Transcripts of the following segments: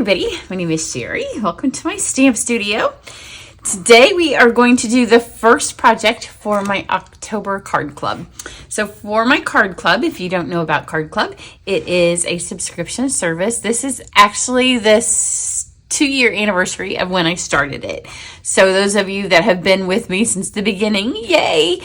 everybody, my name is Cheri. Welcome to my stamp studio. Today we are going to do the first project for my October card club. So for my card club, if you don't know about card club, it is a subscription service. This is actually this 2-year anniversary of when I started it. So those of you that have been with me since the beginning, yay!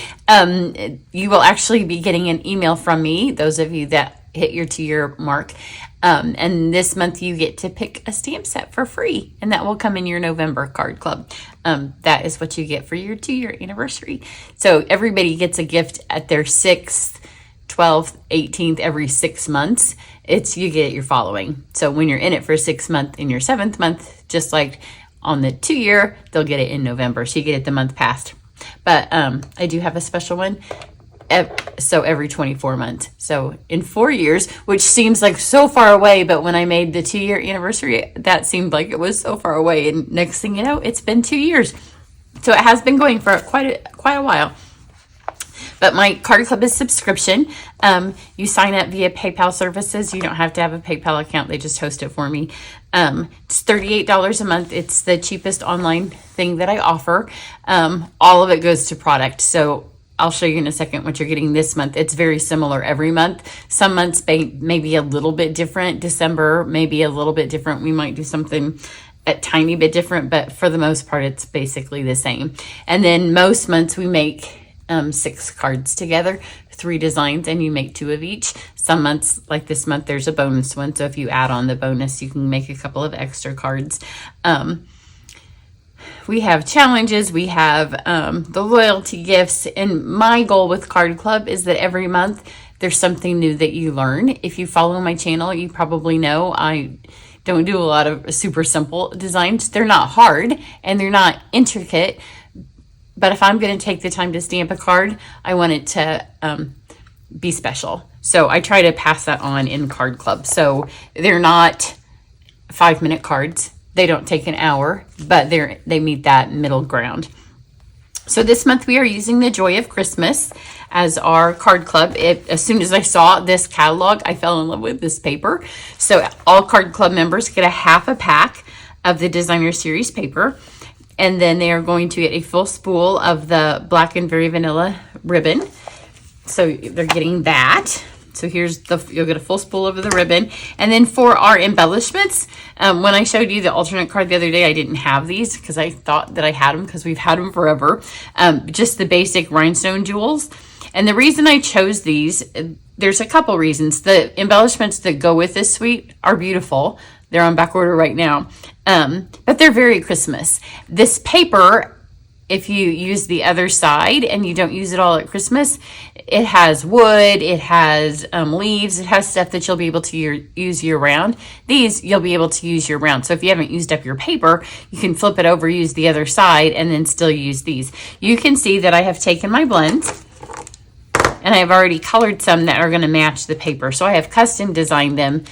You will actually be getting an email from me, those of you that hit your 2-year mark. And this month you get to pick a stamp set for free, and that will come in your November card club. That is what you get for your 2-year anniversary. So everybody gets a gift at their 6th, 12th, 18th, every 6 months. You get it your following. So when you're in it for 6 months, in your 7th month, just like on the 2-year, they'll get it in November. So you get it the month past. But I do have a special one. So every 24 months. So in 4 years, which seems like so far away, but when I made the 2-year anniversary, that seemed like it was so far away. And next thing you know, it's been 2 years. So it has been going for quite a while. But my card club is subscription. You sign up via PayPal services. You don't have to have a PayPal account. They just host it for me. It's $38 a month. It's the cheapest online thing that I offer. All of it goes to product. So I'll show you in a second what you're getting this month. It's very similar every month. Some months may be a little bit different. December may be a little bit different. We might do something a tiny bit different, but for the most part, it's basically the same. And then most months we make 6 cards together, 3 designs, and you make 2 of each. Some months, like this month, there's a bonus one. So if you add on the bonus, you can make a couple of extra cards. We have challenges, we have the loyalty gifts, and my goal with Card Club is that every month there's something new that you learn. If you follow my channel, you probably know I don't do a lot of super simple designs. They're not hard and they're not intricate, but if I'm going to take the time to stamp a card, I want it to be special. So I try to pass that on in Card Club. So they're not 5-minute cards. They don't take an hour, but they meet that middle ground. So this month we are using the Joy of Christmas as our card club. As soon as I saw this catalog, I fell in love with this paper. So all card club members get a half a pack of the designer series paper. And then they are going to get a full spool of the Black and Very Vanilla ribbon. So they're getting that. So you'll get a full spool of the ribbon. And then for our embellishments, when I showed you the alternate card the other day, I didn't have these because I thought that I had them because we've had them forever. Just the basic rhinestone jewels. And the reason I chose these, there's a couple reasons. The embellishments that go with this suite are beautiful. They're on back order right now. But they're very Christmas. This paper, if you use the other side and you don't use it all at Christmas, it has wood, it has leaves, it has stuff that you'll be able to use year round. These you'll be able to use year round. So if you haven't used up your paper, you can flip it over, use the other side, and then still use these. You can see that I have taken my blends and I have already colored some that are going to match the paper. So I have custom designed them,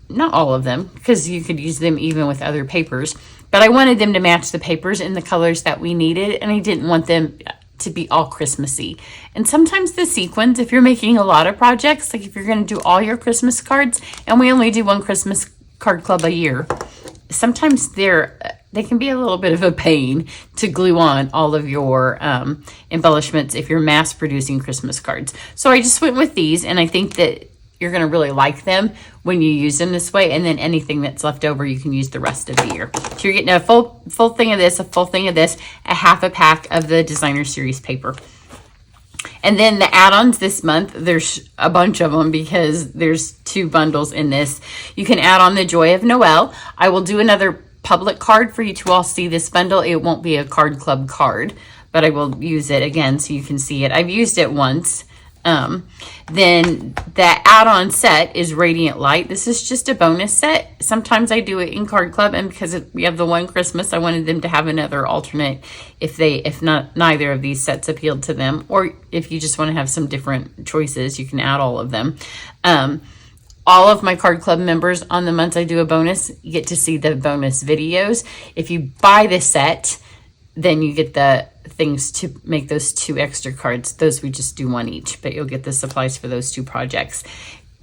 not all of them, because you could use them even with other papers. But I wanted them to match the papers in the colors that we needed, and I didn't want them to be all Christmassy. And sometimes the sequins, if you're making a lot of projects, like if you're going to do all your Christmas cards, and we only do one Christmas card club a year, sometimes they can be a little bit of a pain to glue on all of your embellishments if you're mass producing Christmas cards. So I just went with these, and I think that you're going to really like them when you use them this way. And then anything that's left over, you can use the rest of the year. So you're getting a full thing of this, a full thing of this, a half a pack of the designer series paper. And then the add-ons this month, there's a bunch of them because there's 2 bundles in this. You can add on the Joy of Noel. I will do another public card for you to all see this bundle. It won't be a card club card, but I will use it again so you can see it. I've used it once. Then the add-on set is Radiant Light. This is just a bonus set. Sometimes I do it in Card Club, and because we have the one Christmas, I wanted them to have another alternate if not neither of these sets appealed to them, or if you just want to have some different choices, you can add all of them. All of my Card Club members, on the months I do a bonus, you get to see the bonus videos. If you buy the set, then you get the things to make those 2 extra cards. Those we just do 1 each, but you'll get the supplies for those 2 projects.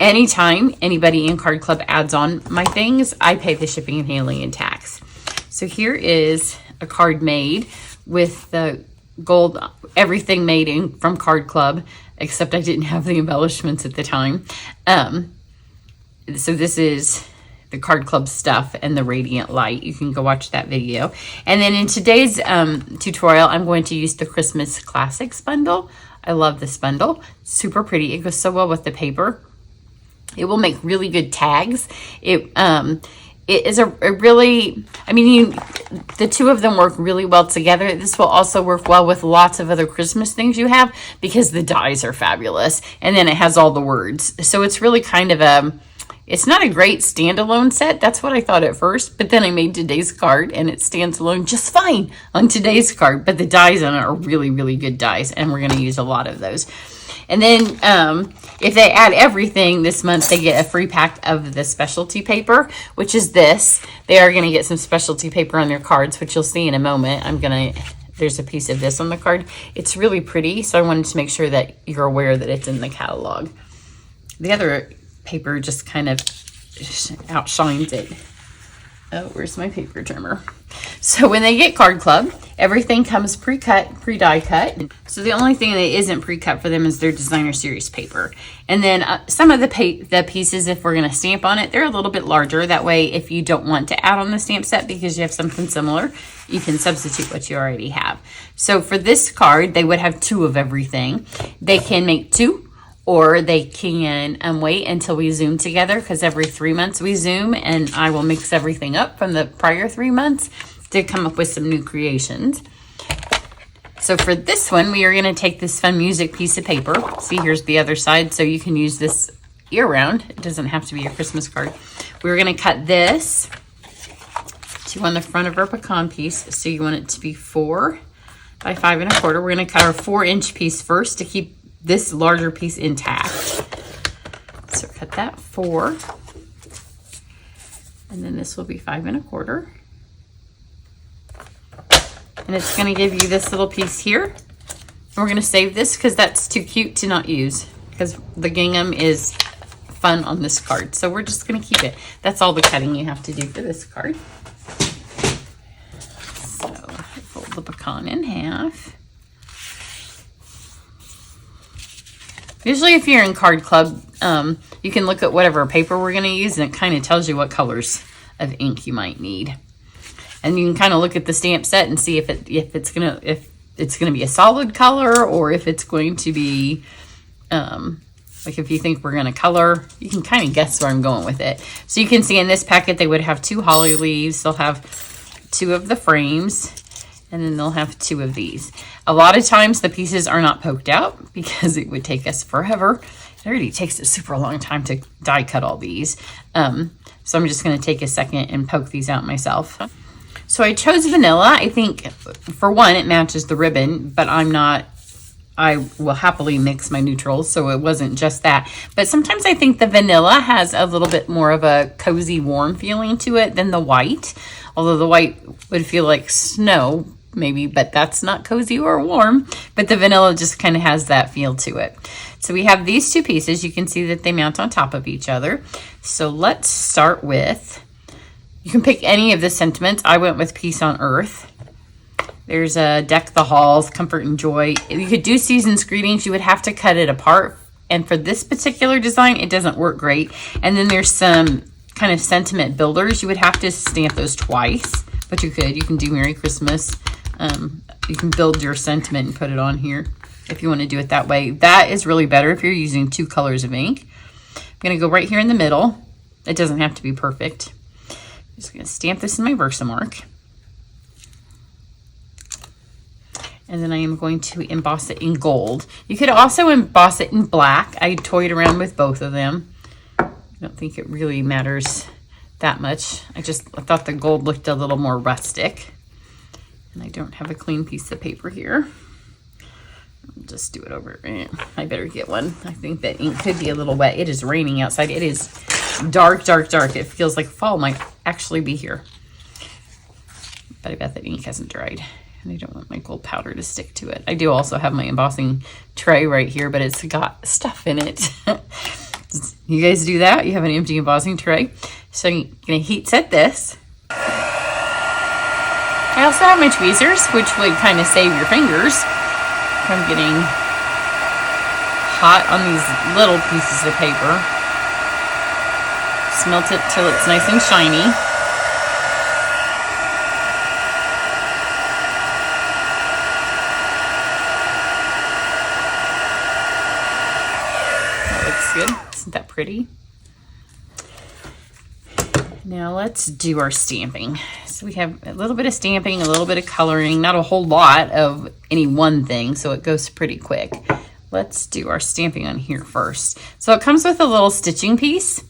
anytime anybody in Card Club adds on my things, I pay the shipping and handling and tax. So here is a card made with the gold, everything made from Card Club, except I didn't have the embellishments at the time. So this is the Card Club stuff and the radiant light. You can go watch that video. And then in today's tutorial, I'm going to use the Christmas Classics bundle. I love this bundle. Super pretty. It goes so well with the paper. It will make really good tags. It is a really, I mean, the two of them work really well together. This will also work well with lots of other Christmas things you have because the dies are fabulous. And then it has all the words. So it's really kind of it's not a great standalone set. That's what I thought at first. But then I made today's card and it stands alone just fine on today's card. But the dies on it are really, really good dies. And we're going to use a lot of those. And then if they add everything this month, they get a free pack of the specialty paper, which is this. They are going to get some specialty paper on their cards, which you'll see in a moment. There's a piece of this on the card. It's really pretty, so I wanted to make sure that you're aware that it's in the catalog. The other paper just kind of outshines it. Oh, where's my paper trimmer? So when they get Card Club, everything comes pre-cut, pre-die cut. So the only thing that isn't pre-cut for them is their designer series paper. And then some of the pieces, if we're going to stamp on it, they're a little bit larger. That way, if you don't want to add on the stamp set because you have something similar, you can substitute what you already have. So for this card, they would have 2 of everything. They can make 2. Or they can wait until we Zoom together, because every 3 months we Zoom, and I will mix everything up from the prior 3 months to come up with some new creations. So for this one, we are going to take this fun music piece of paper. See, here's the other side, so you can use this year-round. It doesn't have to be a Christmas card. We're going to cut this to on the front of our pecan piece. So you want it to be 4 by 5 1/4. We're going to cut our 4-inch piece first to keep this larger piece intact. So cut that 4, and then this will be 5 1/4, and it's going to give you this little piece here. And we're going to save this because that's too cute to not use, because the gingham is fun on this card. So we're just going to keep it. That's all the cutting you have to do for this card. So fold the pecan in half. Usually if you're in Card Club, you can look at whatever paper we're going to use, and it kind of tells you what colors of ink you might need. And you can kind of look at the stamp set and see if it's gonna be a solid color, or if it's going to be like, if you think we're going to color, you can kind of guess where I'm going with it. So you can see in this packet they would have 2 holly leaves. They'll have 2 of the frames. And then they'll have 2 of these. A lot of times the pieces are not poked out because it would take us forever. It already takes a super long time to die cut all these. So I'm just going to take a second and poke these out myself. So I chose vanilla. I think for one, it matches the ribbon, but I will happily mix my neutrals, so it wasn't just that. But sometimes I think the vanilla has a little bit more of a cozy, warm feeling to it than the white. Although the white would feel like snow, maybe, but that's not cozy or warm. But the vanilla just kind of has that feel to it. So we have these 2 pieces. You can see that they mount on top of each other. So let's start with, you can pick any of the sentiments. I went with Peace on Earth. There's a Deck the Halls, Comfort and Joy. If you could do Season's Greetings, you would have to cut it apart. And for this particular design, it doesn't work great. And then there's some kind of sentiment builders. You would have to stamp those twice, but you could. You can do Merry Christmas. You can build your sentiment and put it on here if you want to do it that way. That is really better if you're using 2 colors of ink. I'm going to go right here in the middle. It doesn't have to be perfect. I'm just going to stamp this in my Versamark. And then I am going to emboss it in gold. You could also emboss it in black. I toyed around with both of them. I don't think it really matters that much. I thought the gold looked a little more rustic. And I don't have a clean piece of paper here. I'll just do it over. I better get one. I think that ink could be a little wet. It is raining outside. It is dark, dark, dark. It feels like fall might actually be here. But I bet that ink hasn't dried. And I don't want my gold powder to stick to it. I do also have my embossing tray right here, but it's got stuff in it. You guys do that? You have an empty embossing tray. So you're gonna heat set this. I also have my tweezers, which would kind of save your fingers from getting hot on these little pieces of paper. Smelt it till it's nice and shiny. That looks good. Isn't that pretty? Now let's do our stamping. So we have a little bit of stamping, a little bit of coloring, not a whole lot of any one thing, so it goes pretty quick. Let's do our stamping on here first. So it comes with a little stitching piece.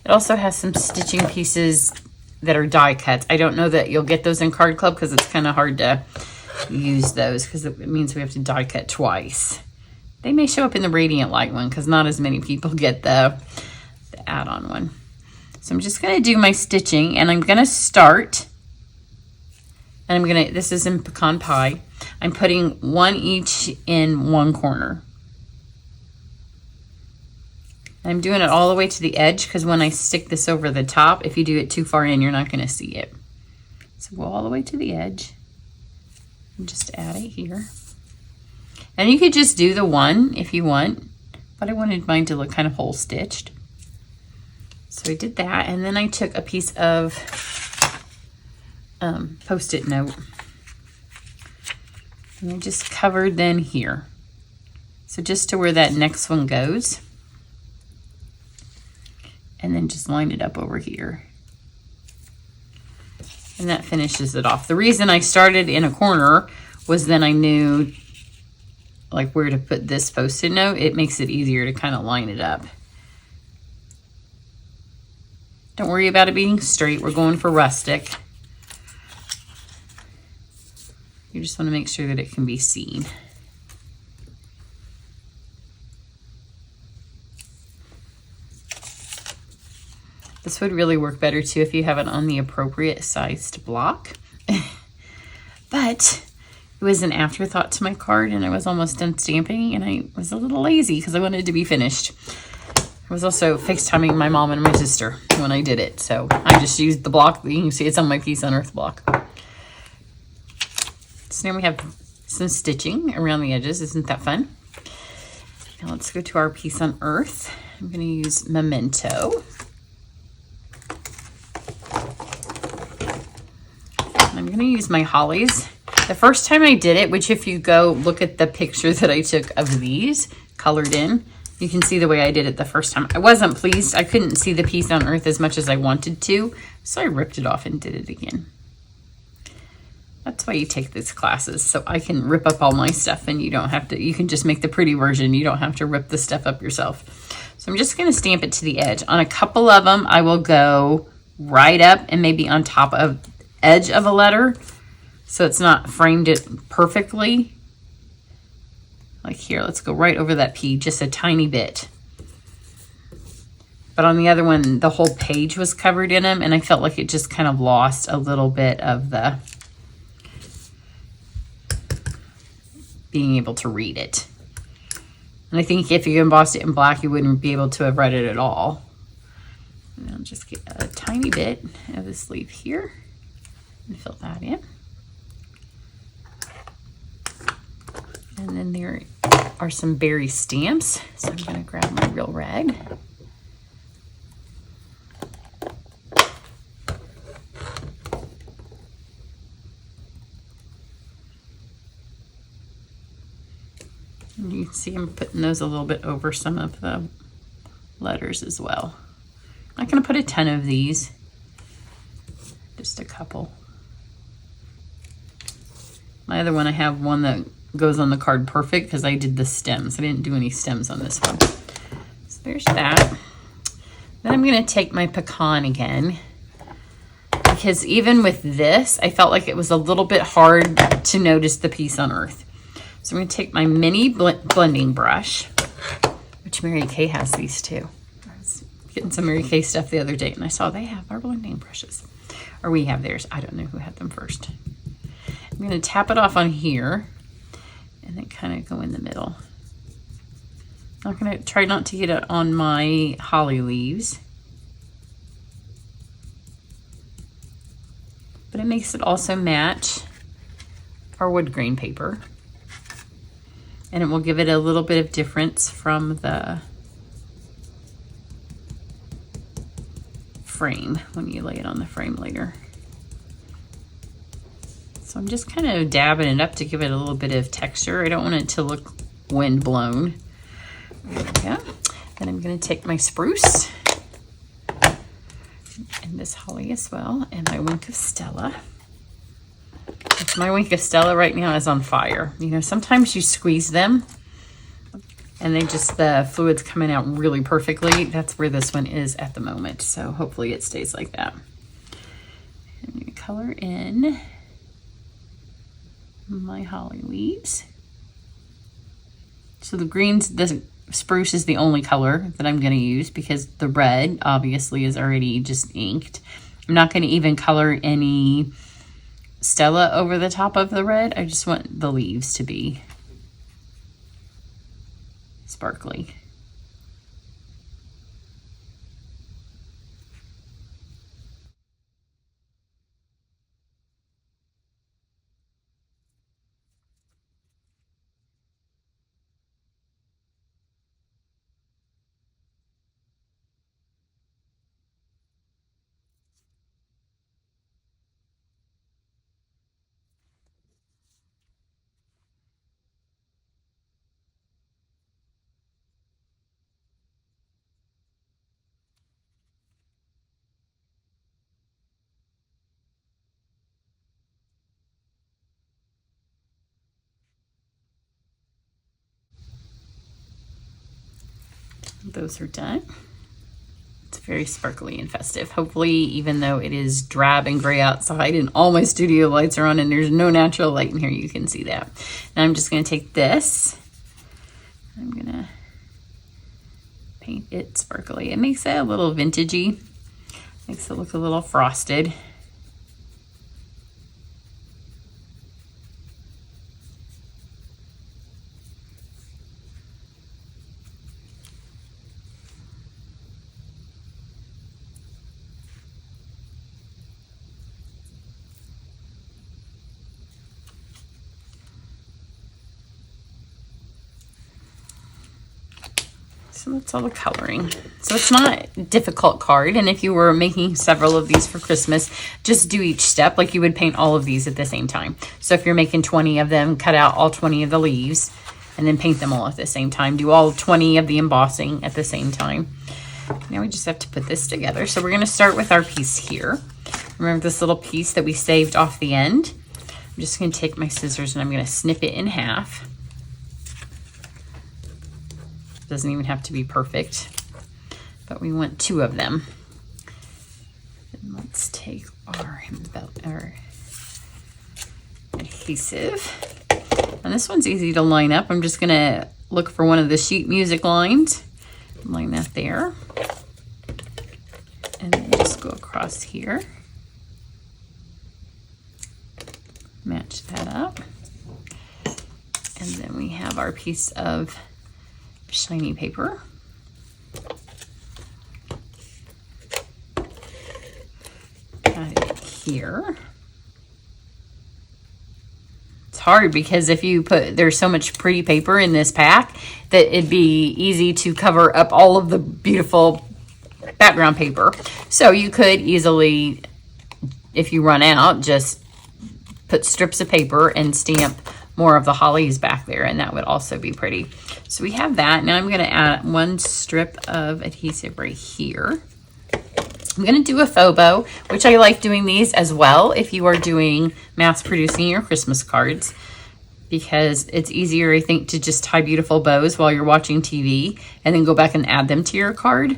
It also has some stitching pieces that are die cuts. I don't know that you'll get those in Card Club because it's kind of hard to use those because it means we have to die cut twice. They may show up in the Radiant Light one because not as many people get the add-on one. So I'm just going to do my stitching, and I'm going to start, and this is in Pecan Pie. I'm putting one each in one corner. I'm doing it all the way to the edge because when I stick this over the top, if you do it too far in, you're not going to see it. So go all the way to the edge and just add it here. And you could just do the one if you want, but I wanted mine to look kind of hole stitched. So I did that, and then I took a piece of Post-it note, and I just covered then here. So just to where that next one goes. And then just line it up over here. And that finishes it off. The reason I started in a corner was then I knew like where to put this Post-it note. It makes it easier to kind of line it up. Don't worry about it being straight. We're going for rustic. You just want to make sure that it can be seen. This would really work better too if you have it on the appropriate sized block. But it was an afterthought to my card, and I was almost done stamping, and I was a little lazy because I wanted to be finished. I was also FaceTiming my mom and my sister when I did it, so I just used the block. You can see it's on my Piece on Earth block. So now we have some stitching around the edges. Isn't that fun? Now let's go to our Piece on Earth. I'm going to use Memento. I'm going to use my hollies. The first time I did it, which if you go look at the picture that I took of these colored in, you can see the way I did it the first time. I wasn't pleased. I couldn't see the Piece on Earth as much as I wanted to, so I ripped it off and did it again. That's why you take these classes, so I can rip up all my stuff and you don't have to, you can just make the pretty version. You don't have to rip the stuff up yourself. So I'm just going to stamp it to the edge. On a couple of them, I will go right up and maybe on top of edge of a letter, so it's not framed it perfectly. Like here, let's go right over that P, just a tiny bit. But on the other one, the whole page was covered in them, and I felt like it just kind of lost a little bit of the being able to read it. And I think if you embossed it in black, you wouldn't be able to have read it at all. And I'll just get a tiny bit of the sleeve here and fill that in. And then there are some berry stamps. So I'm going to grab my real rag. And you can see I'm putting those a little bit over some of the letters as well. I'm not going to put a ton of these, just a couple. My other one, I have one that goes on the card perfect because I did the stems. I didn't do any stems on this one. So there's that. Then I'm going to take my pecan again, because even with this, I felt like it was a little bit hard to notice the Piece on Earth. So I'm going to take my mini blending brush, which Mary Kay has these too. I was getting some Mary Kay stuff the other day, and I saw they have our blending brushes. Or we have theirs. I don't know who had them first. I'm going to tap it off on here and then kind of go in the middle. I'm gonna try not to get it on my holly leaves, but it makes it also match our wood grain paper, and it will give it a little bit of difference from the frame when you lay it on the frame later. So I'm just kind of dabbing it up to give it a little bit of texture. I don't want it to look wind blown. There we go. Then I'm going to take my spruce and this holly as well, and my wink of Stella. My wink of Stella right now is on fire. You know, sometimes you squeeze them and they just, the fluid's coming out really perfectly. That's where this one is at the moment. So hopefully it stays like that. I'm gonna color in my holly leaves. So the greens, the spruce is the only color that I'm gonna use because the red obviously is already just inked. I'm not gonna even color any Stella over the top of the red. I just want the leaves to be sparkly. Those are done. It's very sparkly and festive. Hopefully, even though it is drab and gray outside and all my studio lights are on and there's no natural light in here, you can see that. Now I'm just going to take this. I'm going to paint it sparkly. It makes it a little vintagey. Makes it look a little frosted. So that's all the coloring. So it's not a difficult card. And if you were making several of these for Christmas, just do each step like you would paint all of these at the same time. So if you're making 20 of them, cut out all 20 of the leaves and then paint them all at the same time. Do all 20 of the embossing at the same time. Now we just have to put this together. So we're going to start with our piece here. Remember this little piece that we saved off the end? I'm just going to take my scissors and I'm going to snip it in half. Doesn't even have to be perfect, but we want 2 of them. And let's take our adhesive. And this one's easy to line up. I'm just gonna look for one of the sheet music lines, line that there, and then just go across here. Match that up. And then we have our piece of shiny paper. Got it here. It's hard because if you there's so much pretty paper in this pack that it'd be easy to cover up all of the beautiful background paper. So you could easily, if you run out, just put strips of paper and stamp more of the hollies back there, and that would also be pretty. So we have that. Now I'm going to add 1 strip of adhesive right here. I'm going to do a faux bow, which I like doing these as well if you are doing mass producing your Christmas cards, because it's easier, I think, to just tie beautiful bows while you're watching TV and then go back and add them to your card.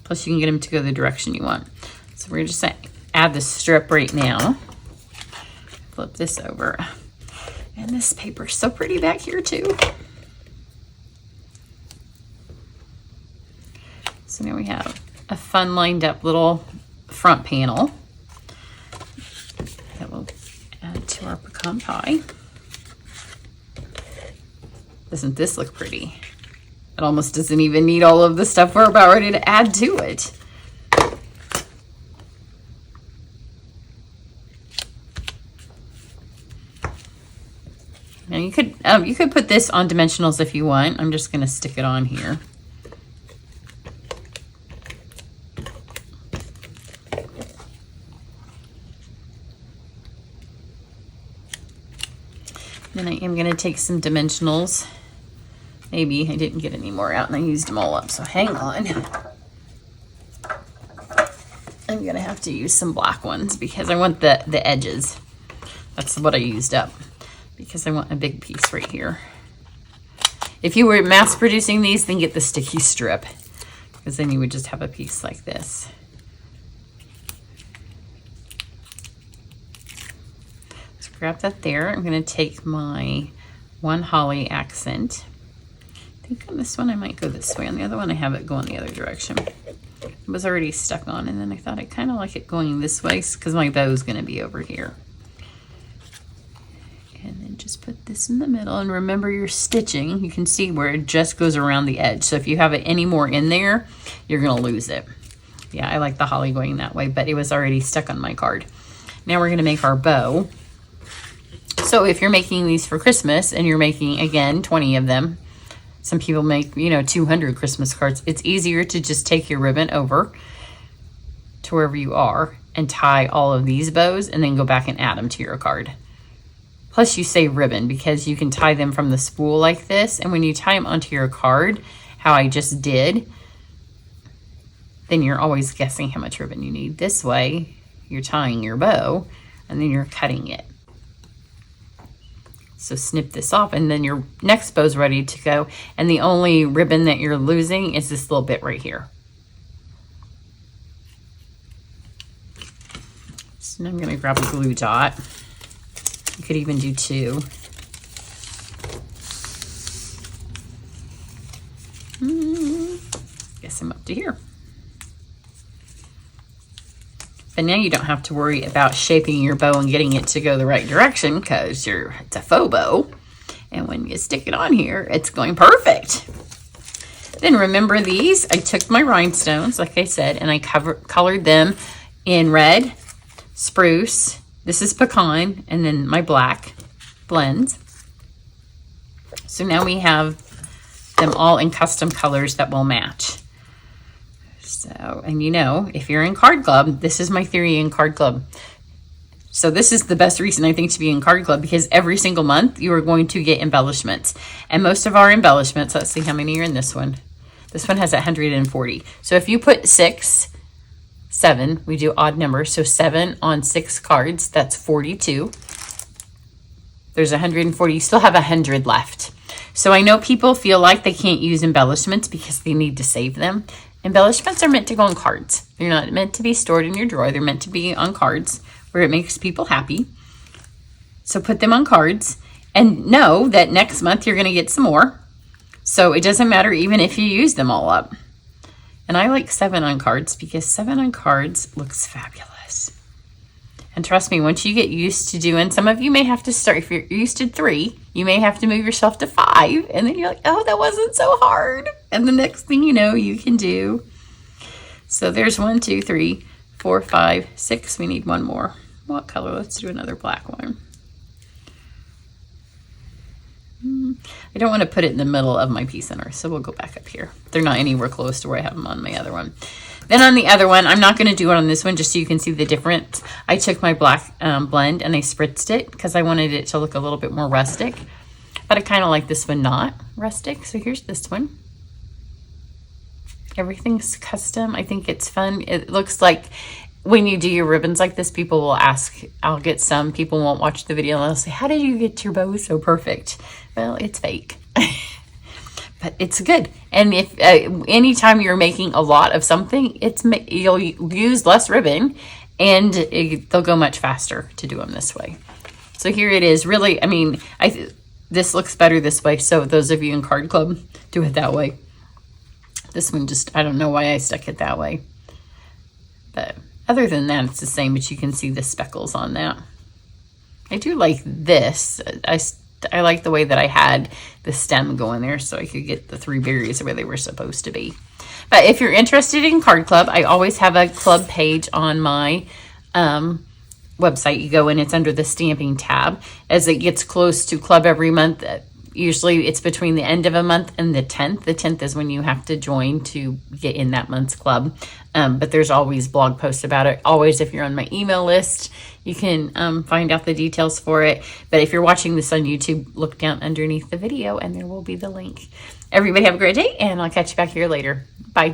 Plus you can get them to go the direction you want. So we're just going to add the strip right now. Flip this over. And this paper's so pretty back here too. So now we have a fun lined up little front panel that we'll add to our pecan pie. Doesn't this look pretty? It almost doesn't even need all of the stuff we're about ready to add to it. Now you could put this on dimensionals if you want. I'm just going to stick it on here. Then I am going to take some dimensionals. Maybe I didn't get any more out and I used them all up, so hang on. I'm going to have to use some black ones because I want the edges. That's what I used up because I want a big piece right here. If you were mass producing these, then get the sticky strip because then you would just have a piece like this. Let's grab that there. I'm going to take my one holly accent. I think on this one I might go this way. On the other one I have it going the other direction. It was already stuck on, and then I thought I kind of like it going this way because my bow is going to be over here. And then just put this in the middle, and remember your stitching. You can see where it just goes around the edge. So if you have it any more in there, you're going to lose it. Yeah, I like the holly going that way, but it was already stuck on my card. Now we're going to make our bow. So if you're making these for Christmas and you're making, again, 20 of them, some people make, 200 Christmas cards. It's easier to just take your ribbon over to wherever you are and tie all of these bows and then go back and add them to your card. Plus you save ribbon because you can tie them from the spool like this. And when you tie them onto your card, how I just did, then you're always guessing how much ribbon you need. This way, you're tying your bow and then you're cutting it. So snip this off and then your next bow is ready to go. And the only ribbon that you're losing is this little bit right here. So now I'm going to grab a glue dot. You could even do 2. Guess I'm up to here. But now you don't have to worry about shaping your bow and getting it to go the right direction because it's a faux bow. And when you stick it on here, it's going perfect. Then remember these, I took my rhinestones, like I said, and I colored them in red, spruce, this is pecan, and then my black blends. So now we have them all in custom colors that will match. So, and if you're in Card Club, this is my theory in Card Club. So this is the best reason I think to be in Card Club because every single month you are going to get embellishments. And most of our embellishments, let's see how many are in this one. This one has 140. So if you put 6, 7, we do odd numbers. So 7 on 6 cards, that's 42. There's 140, you still have 100 left. So I know people feel like they can't use embellishments because they need to save them. Embellishments are meant to go on cards. They're not meant to be stored in your drawer. They're meant to be on cards where it makes people happy. So put them on cards and know that next month you're going to get some more. So it doesn't matter even if you use them all up. And I like 7 on cards because 7 on cards looks fabulous. And trust me, once you get used to doing, some of you may have to start, if you're used to 3, you may have to move yourself to 5. And then you're like, oh, that wasn't so hard. And the next thing you know, you can do. So there's 1, 2, 3, 4, 5, 6. We need one more. What color? Let's do another black one. I don't want to put it in the middle of my pea center, so we'll go back up here. They're not anywhere close to where I have them on my other one. Then on the other one, I'm not going to do it on this one just so you can see the difference. I took my black blend and I spritzed it because I wanted it to look a little bit more rustic. But I kind of like this one not rustic. So here's this one. Everything's custom. I think it's fun. It looks like when you do your ribbons like this, people will ask, I'll get some, people won't watch the video and they'll say, how did you get your bow so perfect? Well, it's fake. But it's good. And if anytime you're making a lot of something, you'll use less ribbon and they'll go much faster to do them this way. So here it is. Really, I mean, this looks better this way. So those of you in Card Club, do it that way. This one just, I don't know why I stuck it that way. But other than that, it's the same, but you can see the speckles on that. I do like this. I like the way that I had the stem going there so I could get the 3 berries where they were supposed to be. But if you're interested in Card Club, I always have a club page on my website. You go in, it's under the Stamping tab. As it gets close to club every month, usually it's between the end of a month and the 10th. The 10th is when you have to join to get in that month's club. But there's always blog posts about it. Always, if you're on my email list, you can find out the details for it. But if you're watching this on YouTube, look down underneath the video and there will be the link. Everybody have a great day, and I'll catch you back here later. Bye.